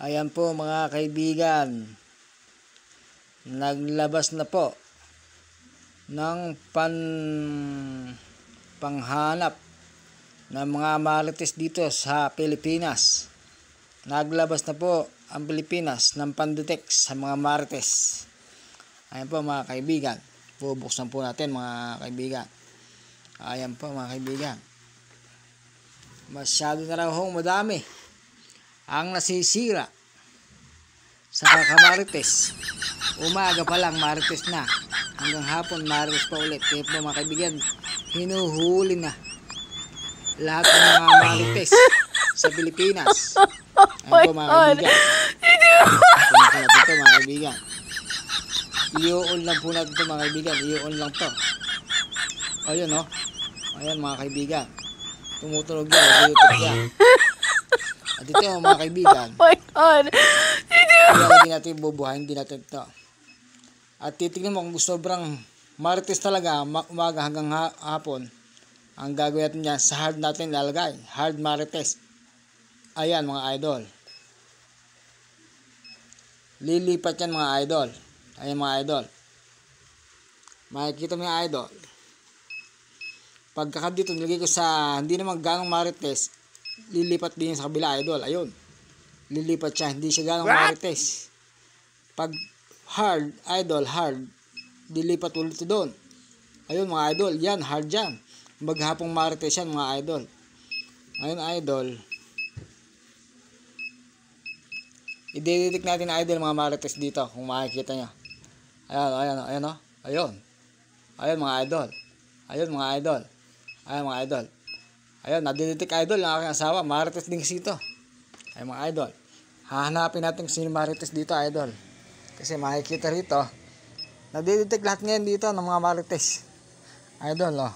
Ayan po mga kaibigan, naglabas na po ng panghanap ng mga marites dito sa Pilipinas. Naglabas na po ang Pilipinas ng pandetect sa mga marites. Ayan po mga kaibigan, bubuksan po natin mga kaibigan. Ayan po mga kaibigan, masyado na raw madami ang nasisira sa kakamarites. Umaga pa lang marites na, hanggang hapon marites pa ulit. Kaya po mga kaibigan, hinuhuli na lahat ng mga marites sa Pilipinas. Ayan po mga kaibigan, punin po natin ito mga kaibigan. I-on lang po natin ito mga kaibigan, i-on lang to. Ayun o, ayan mga kaibigan, tumutunog yan, YouTube yan. At ito mga kaibigan, Oh my God! hindi natin bubuhayin, hindi natin ito. At titignan mo kung sobrang marites talaga, umaga hanggang hapon, ang gagawin natin yan, sa hard natin lalagay, hard marites. Ayan mga idol, lilipat yan mga idol. Ayan mga idol, makikita mo yung idol. Pagka dito nilagay ko sa hindi naman ganong marites, lilipat din sa kabila idol. Ayun, lilipat siya, hindi siya ganong marites. Pag hard idol, hard, dilipat ulit doon. Ayun mga idol, yan hard yan, maghapong marites yan mga idol. Ayun idol, i-detect natin idol mga marites dito kung makikita nyo. Ayan o, ayun mga idol, ayun mga idol, ayun mga idol, ayun, nadidetect idol ang aking asawa, marites din kasi ito. Ayun mga idol, hahanapin natin kung sino marites dito idol, kasi makikita rito, nadidetect lahat ngayon dito ng mga marites idol o.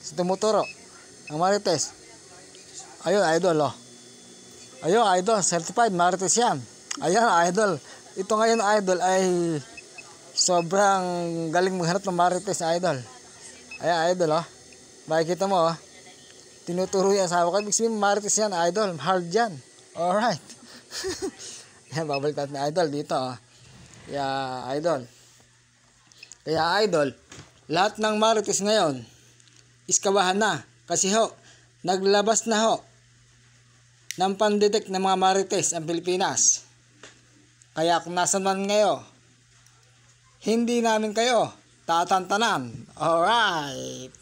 Kasi tumuturo ang marites. Ayun idol o, ayun idol, certified marites yan. Ayun idol, ito ngayon idol ay sobrang galing maghanap ng marites idol. Ayan idol oh, makikita mo oh, tinuturo yung asawa ko, ibig sabihin marites yan idol, hard yan. Alright. Ayan, babalik natin idol dito oh. Kaya idol, lahat ng marites ngayon iskabahan na, kasi ho, naglabas na ho ng pandetect ng mga marites ang Pilipinas. Kaya kung nasan man ngayon, hindi namin kayo tatantanan. Alright.